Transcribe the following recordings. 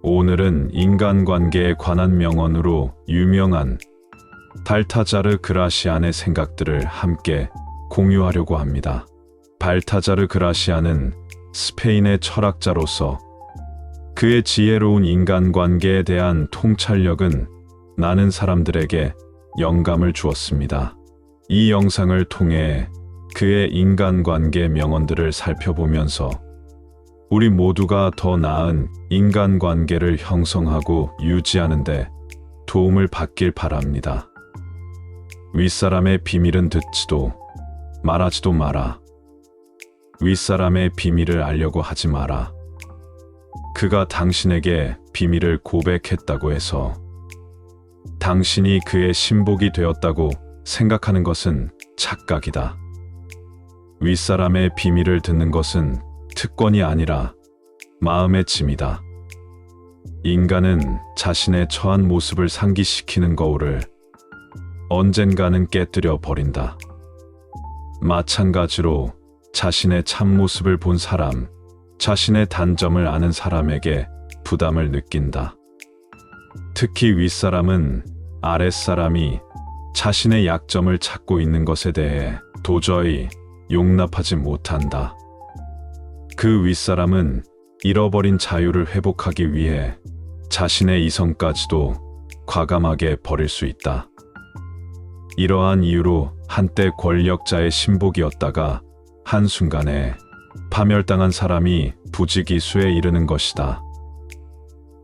오늘은 인간관계에 관한 명언으로 유명한 발타자르 그라시안의 생각들을 함께 공유하려고 합니다. 발타자르 그라시안은 스페인의 철학자로서 그의 지혜로운 인간관계에 대한 통찰력은 많은 사람들에게 영감을 주었습니다. 이 영상을 통해 그의 인간관계 명언들을 살펴보면서 우리 모두가 더 나은 인간관계를 형성하고 유지하는 데 도움을 받길 바랍니다. 윗사람의 비밀은 듣지도 말하지도 마라. 윗사람의 비밀을 알려고 하지 마라. 그가 당신에게 비밀을 고백했다고 해서 당신이 그의 신복이 되었다고 생각하는 것은 착각이다. 윗사람의 비밀을 듣는 것은 특권이 아니라 마음의 짐이다. 인간은 자신의 처한 모습을 상기시키는 거울을 언젠가는 깨뜨려 버린다. 마찬가지로 자신의 참모습을 본 사람, 자신의 단점을 아는 사람에게 부담을 느낀다. 특히 윗사람은 아랫사람이 자신의 약점을 찾고 있는 것에 대해 도저히 용납하지 못한다. 그 윗사람은 잃어버린 자유를 회복하기 위해 자신의 이성까지도 과감하게 버릴 수 있다. 이러한 이유로 한때 권력자의 신복이었다가 한순간에 파멸당한 사람이 부지기수에 이르는 것이다.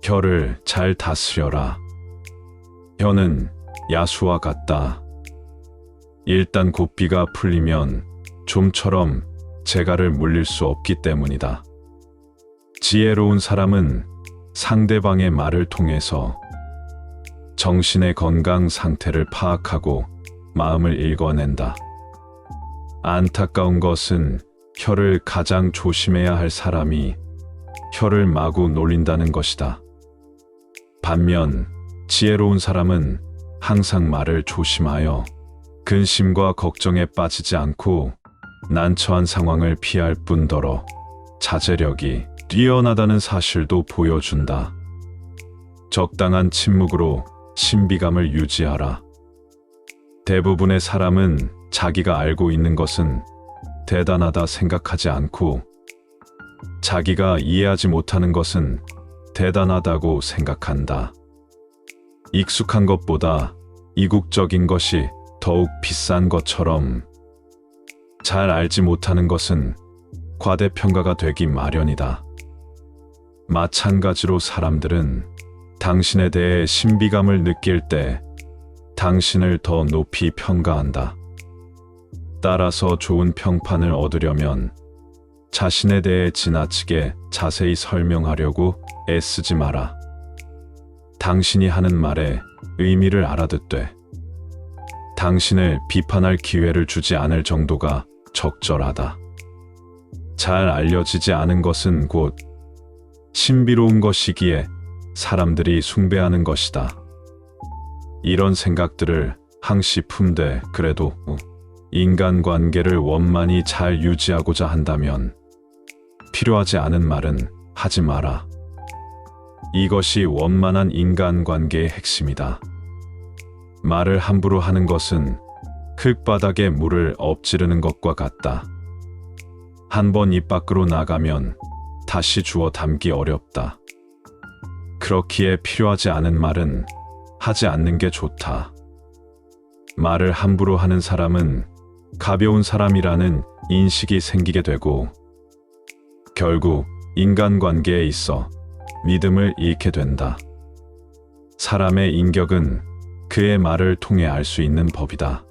혀를 잘 다스려라. 혀는 야수와 같다. 일단 고삐가 풀리면 좀처럼 재갈을 물릴 수 없기 때문이다. 지혜로운 사람은 상대방의 말을 통해서 정신의 건강 상태를 파악하고 마음을 읽어낸다. 안타까운 것은 혀를 가장 조심해야 할 사람이 혀를 마구 놀린다는 것이다. 반면 지혜로운 사람은 항상 말을 조심하여 근심과 걱정에 빠지지 않고 난처한 상황을 피할 뿐더러 자제력이 뛰어나다는 사실도 보여준다. 적당한 침묵으로 신비감을 유지하라. 대부분의 사람은 자기가 알고 있는 것은 대단하다 생각하지 않고 자기가 이해하지 못하는 것은 대단하다고 생각한다. 익숙한 것보다 이국적인 것이 더욱 비싼 것처럼 잘 알지 못하는 것은 과대평가가 되기 마련이다. 마찬가지로 사람들은 당신에 대해 신비감을 느낄 때 당신을 더 높이 평가한다. 따라서 좋은 평판을 얻으려면 자신에 대해 지나치게 자세히 설명하려고 애쓰지 마라. 당신이 하는 말에 의미를 알아듣되 당신을 비판할 기회를 주지 않을 정도가 적절하다. 잘 알려지지 않은 것은 곧 신비로운 것이기에 사람들이 숭배하는 것이다. 이런 생각들을 항시 품되 그래도 인간관계를 원만히 잘 유지하고자 한다면 필요하지 않은 말은 하지 마라. 이것이 원만한 인간관계의 핵심이다. 말을 함부로 하는 것은 흙바닥에 물을 엎지르는 것과 같다. 한 번 입 밖으로 나가면 다시 주워 담기 어렵다. 그렇기에 필요하지 않은 말은 하지 않는 게 좋다. 말을 함부로 하는 사람은 가벼운 사람이라는 인식이 생기게 되고 결국 인간관계에 있어 믿음을 잃게 된다. 사람의 인격은 그의 말을 통해 알 수 있는 법이다.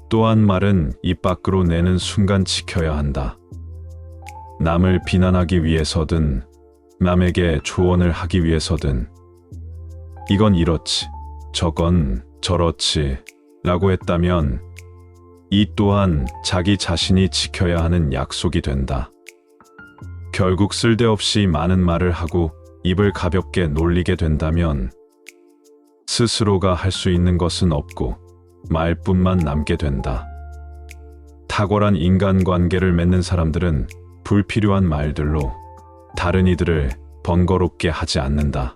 또한 말은 입 밖으로 내는 순간 지켜야 한다. 남을 비난하기 위해서든 남에게 조언을 하기 위해서든 이건 이렇지, 저건 저렇지 라고 했다면 이 또한 자기 자신이 지켜야 하는 약속이 된다. 결국 쓸데없이 많은 말을 하고 입을 가볍게 놀리게 된다면 스스로가 할 수 있는 것은 없고 말뿐만 남게 된다. 탁월한 인간관계를 맺는 사람들은 불필요한 말들로 다른 이들을 번거롭게 하지 않는다.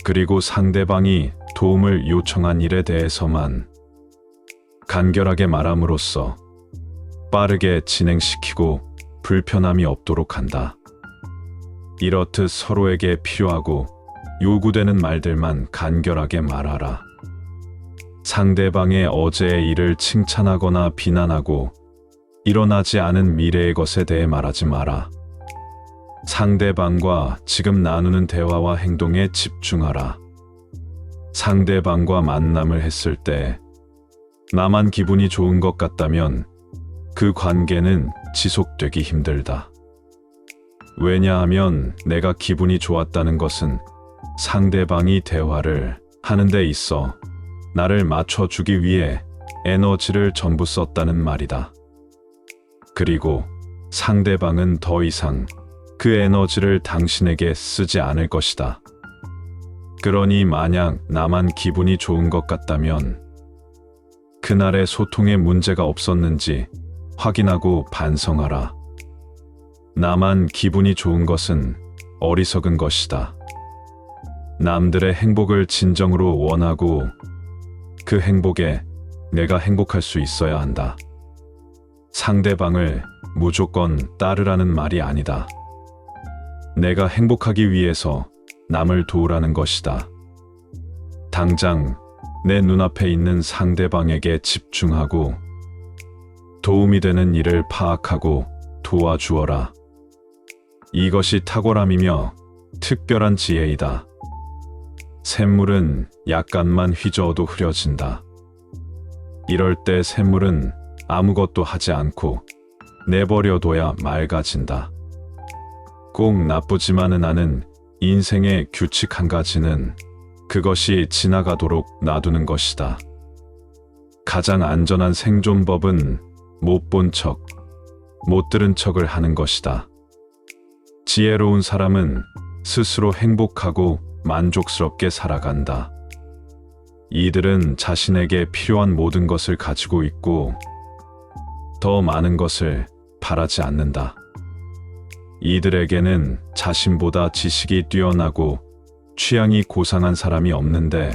그리고 상대방이 도움을 요청한 일에 대해서만 간결하게 말함으로써 빠르게 진행시키고 불편함이 없도록 한다. 이렇듯 서로에게 필요하고 요구되는 말들만 간결하게 말하라. 상대방의 어제의 일을 칭찬하거나 비난하고 일어나지 않은 미래의 것에 대해 말하지 마라. 상대방과 지금 나누는 대화와 행동에 집중하라. 상대방과 만남을 했을 때 나만 기분이 좋은 것 같다면 그 관계는 지속되기 힘들다. 왜냐하면 내가 기분이 좋았다는 것은 상대방이 대화를 하는 데 있어 나를 맞춰주기 위해 에너지를 전부 썼다는 말이다. 그리고 상대방은 더 이상 그 에너지를 당신에게 쓰지 않을 것이다. 그러니 만약 나만 기분이 좋은 것 같다면 그날의 소통에 문제가 없었는지 확인하고 반성하라. 나만 기분이 좋은 것은 어리석은 것이다. 남들의 행복을 진정으로 원하고 그 행복에 내가 행복할 수 있어야 한다. 상대방을 무조건 따르라는 말이 아니다. 내가 행복하기 위해서 남을 도우라는 것이다. 당장 내 눈앞에 있는 상대방에게 집중하고 도움이 되는 일을 파악하고 도와주어라. 이것이 탁월함이며 특별한 지혜이다. 샘물은 약간만 휘저어도 흐려진다. 이럴 때 샘물은 아무것도 하지 않고 내버려둬야 맑아진다. 꼭 나쁘지만은 않은 인생의 규칙 한 가지는 그것이 지나가도록 놔두는 것이다. 가장 안전한 생존법은 못 본 척, 못 들은 척을 하는 것이다. 지혜로운 사람은 스스로 행복하고 만족스럽게 살아간다. 이들은 자신에게 필요한 모든 것을 가지고 있고 더 많은 것을 바라지 않는다. 이들에게는 자신보다 지식이 뛰어나고 취향이 고상한 사람이 없는데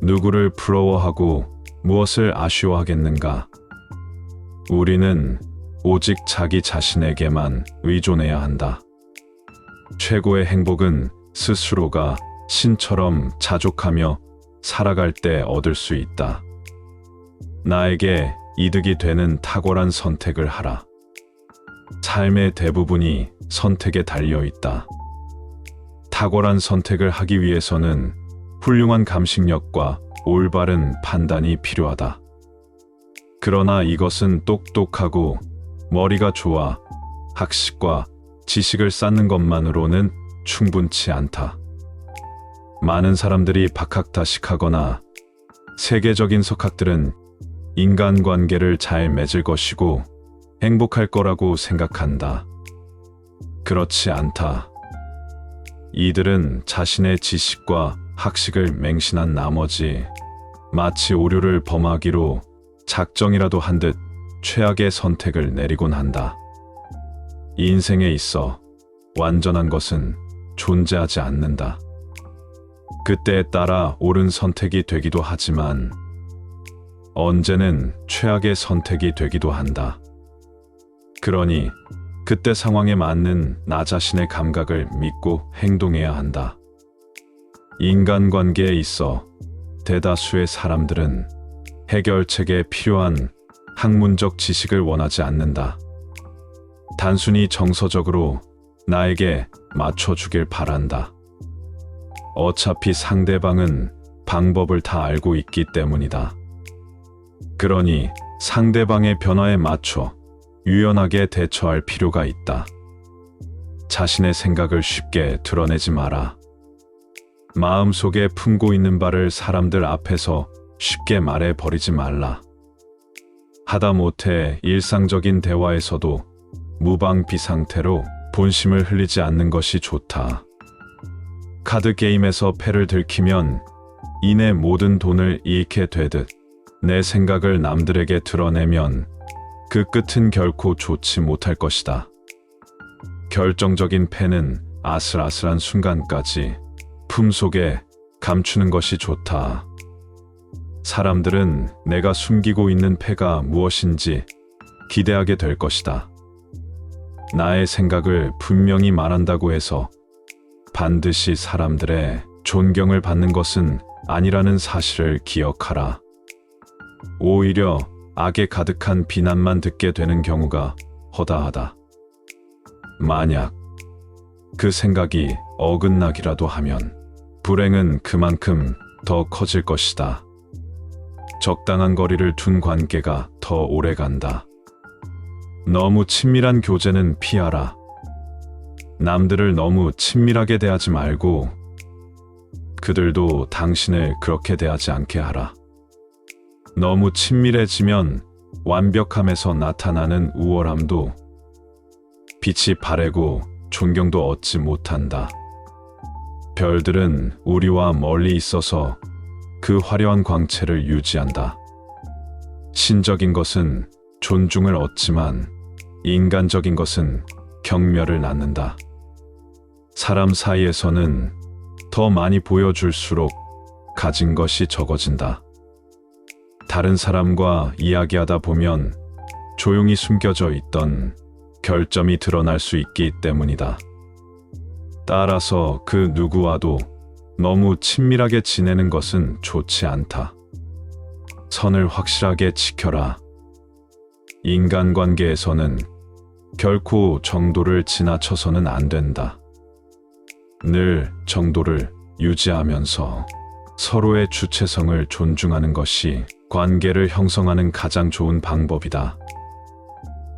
누구를 부러워하고 무엇을 아쉬워하겠는가? 우리는 오직 자기 자신에게만 의존해야 한다. 최고의 행복은 스스로가 신처럼 자족하며 살아갈 때 얻을 수 있다. 나에게 이득이 되는 탁월한 선택을 하라. 삶의 대부분이 선택에 달려 있다. 탁월한 선택을 하기 위해서는 훌륭한 감식력과 올바른 판단이 필요하다. 그러나 이것은 똑똑하고 머리가 좋아 학식과 지식을 쌓는 것만으로는 충분치 않다. 많은 사람들이 박학다식하거나 세계적인 석학들은 인간관계를 잘 맺을 것이고 행복할 거라고 생각한다. 그렇지 않다. 이들은 자신의 지식과 학식을 맹신한 나머지 마치 오류를 범하기로 작정이라도 한 듯 최악의 선택을 내리곤 한다. 인생에 있어 완전한 것은 존재하지 않는다. 그때에 따라 옳은 선택이 되기도 하지만 언제는 최악의 선택이 되기도 한다. 그러니 그때 상황에 맞는 나 자신의 감각을 믿고 행동해야 한다. 인간관계에 있어 대다수의 사람들은 해결책에 필요한 학문적 지식을 원하지 않는다. 단순히 정서적으로 나에게 맞춰주길 바란다. 어차피 상대방은 방법을 다 알고 있기 때문이다. 그러니 상대방의 변화에 맞춰 유연하게 대처할 필요가 있다. 자신의 생각을 쉽게 드러내지 마라. 마음속에 품고 있는 바를 사람들 앞에서 쉽게 말해 버리지 말라. 하다못해 일상적인 대화에서도 무방비 상태로 본심을 흘리지 않는 것이 좋다. 카드 게임에서 패를 들키면 이내 모든 돈을 잃게 되듯 내 생각을 남들에게 드러내면 그 끝은 결코 좋지 못할 것이다. 결정적인 패는 아슬아슬한 순간까지 품속에 감추는 것이 좋다. 사람들은 내가 숨기고 있는 패가 무엇인지 기대하게 될 것이다. 나의 생각을 분명히 말한다고 해서 반드시 사람들의 존경을 받는 것은 아니라는 사실을 기억하라. 오히려 악에 가득한 비난만 듣게 되는 경우가 허다하다. 만약 그 생각이 어긋나기라도 하면 불행은 그만큼 더 커질 것이다. 적당한 거리를 둔 관계가 더 오래 간다. 너무 친밀한 교제는 피하라. 남들을 너무 친밀하게 대하지 말고 그들도 당신을 그렇게 대하지 않게 하라. 너무 친밀해지면 완벽함에서 나타나는 우월함도 빛이 바래고 존경도 얻지 못한다. 별들은 우리와 멀리 있어서 그 화려한 광채를 유지한다. 신적인 것은 존중을 얻지만 인간적인 것은 경멸을 낳는다. 사람 사이에서는 더 많이 보여줄수록 가진 것이 적어진다. 다른 사람과 이야기하다 보면 조용히 숨겨져 있던 결점이 드러날 수 있기 때문이다. 따라서 그 누구와도 너무 친밀하게 지내는 것은 좋지 않다. 선을 확실하게 지켜라. 인간관계에서는 결코 정도를 지나쳐서는 안 된다. 늘 정도를 유지하면서 서로의 주체성을 존중하는 것이 관계를 형성하는 가장 좋은 방법이다.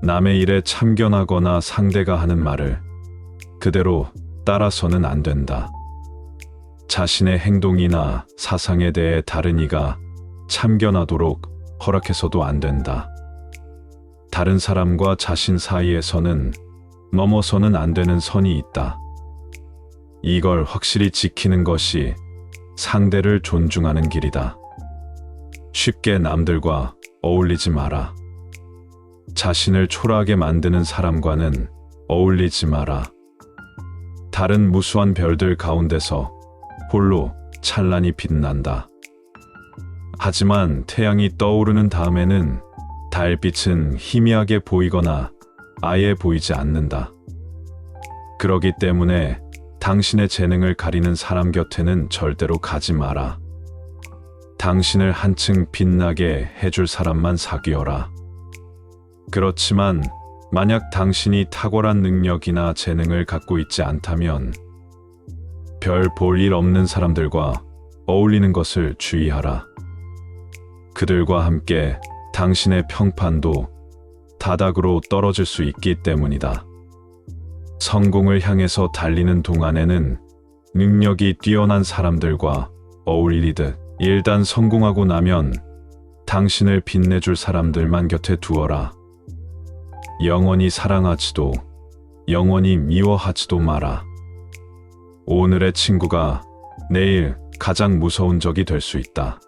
남의 일에 참견하거나 상대가 하는 말을 그대로 따라서는 안 된다. 자신의 행동이나 사상에 대해 다른 이가 참견하도록 허락해서도 안 된다. 다른 사람과 자신 사이에서는 넘어서는 안 되는 선이 있다. 이걸 확실히 지키는 것이 상대를 존중하는 길이다. 쉽게 남들과 어울리지 마라. 자신을 초라하게 만드는 사람과는 어울리지 마라. 다른 무수한 별들 가운데서 홀로 찬란히 빛난다. 하지만 태양이 떠오르는 다음에는 달빛은 희미하게 보이거나 아예 보이지 않는다. 그러기 때문에 당신의 재능을 가리는 사람 곁에는 절대로 가지 마라. 당신을 한층 빛나게 해줄 사람만 사귀어라. 그렇지만 만약 당신이 탁월한 능력이나 재능을 갖고 있지 않다면 별 볼 일 없는 사람들과 어울리는 것을 주의하라. 그들과 함께 당신의 평판도 다닥으로 떨어질 수 있기 때문이다. 성공을 향해서 달리는 동안에는 능력이 뛰어난 사람들과 어울리듯 일단 성공하고 나면 당신을 빛내줄 사람들만 곁에 두어라. 영원히 사랑하지도 영원히 미워하지도 마라. 오늘의 친구가 내일 가장 무서운 적이 될 수 있다.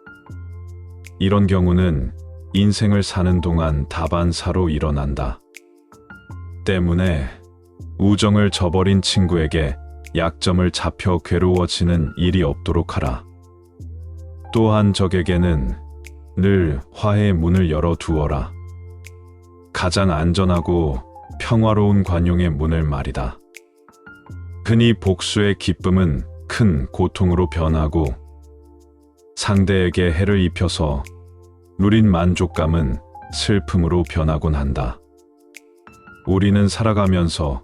이런 경우는 인생을 사는 동안 다반사로 일어난다. 때문에 우정을 저버린 친구에게 약점을 잡혀 괴로워지는 일이 없도록 하라. 또한 적에게는 늘 화해의 문을 열어두어라. 가장 안전하고 평화로운 관용의 문을 말이다. 흔히 복수의 기쁨은 큰 고통으로 변하고 상대에게 해를 입혀서 누린 만족감은 슬픔으로 변하곤 한다. 우리는 살아가면서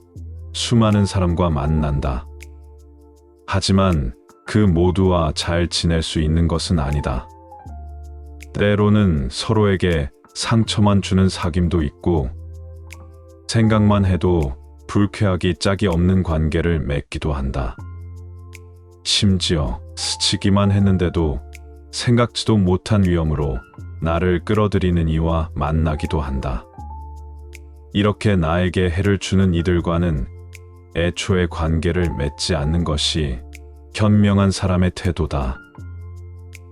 수많은 사람과 만난다. 하지만 그 모두와 잘 지낼 수 있는 것은 아니다. 때로는 서로에게 상처만 주는 사귐도 있고 생각만 해도 불쾌하기 짝이 없는 관계를 맺기도 한다. 심지어 스치기만 했는데도 생각지도 못한 위험으로 나를 끌어들이는 이와 만나기도 한다. 이렇게 나에게 해를 주는 이들과는 애초에 관계를 맺지 않는 것이 현명한 사람의 태도다.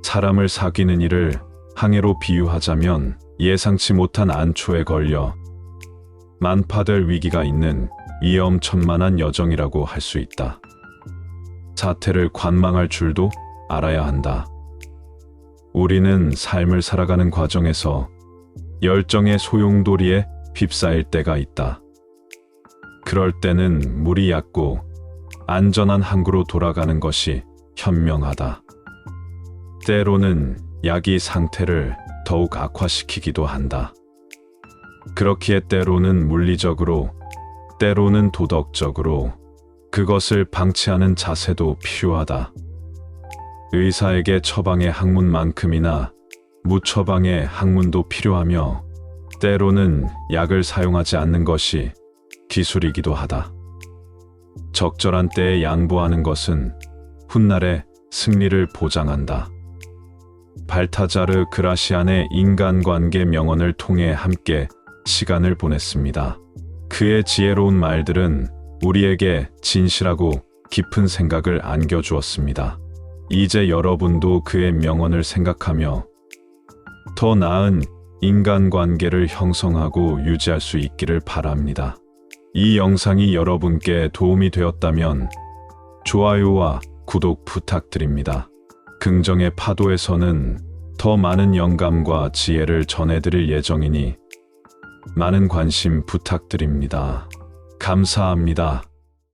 사람을 사귀는 일을 항해로 비유하자면 예상치 못한 안초에 걸려 만파될 위기가 있는 위험천만한 여정이라고 할 수 있다. 사태를 관망할 줄도 알아야 한다. 우리는 삶을 살아가는 과정에서 열정의 소용돌이에 휩싸일 때가 있다. 그럴 때는 물이 얕고 안전한 항구로 돌아가는 것이 현명하다. 때로는 약이 상태를 더욱 악화시키기도 한다. 그렇기에 때로는 물리적으로, 때로는 도덕적으로 그것을 방치하는 자세도 필요하다. 의사에게 처방의 학문만큼이나 무처방의 학문도 필요하며 때로는 약을 사용하지 않는 것이 기술이기도 하다. 적절한 때에 양보하는 것은 훗날의 승리를 보장한다. 발타자르 그라시안의 인간관계 명언을 통해 함께 시간을 보냈습니다. 그의 지혜로운 말들은 우리에게 진실하고 깊은 생각을 안겨주었습니다. 이제 여러분도 그의 명언을 생각하며 더 나은 인간관계를 형성하고 유지할 수 있기를 바랍니다. 이 영상이 여러분께 도움이 되었다면 좋아요와 구독 부탁드립니다. 긍정의 파도에서는 더 많은 영감과 지혜를 전해드릴 예정이니 많은 관심 부탁드립니다. 감사합니다.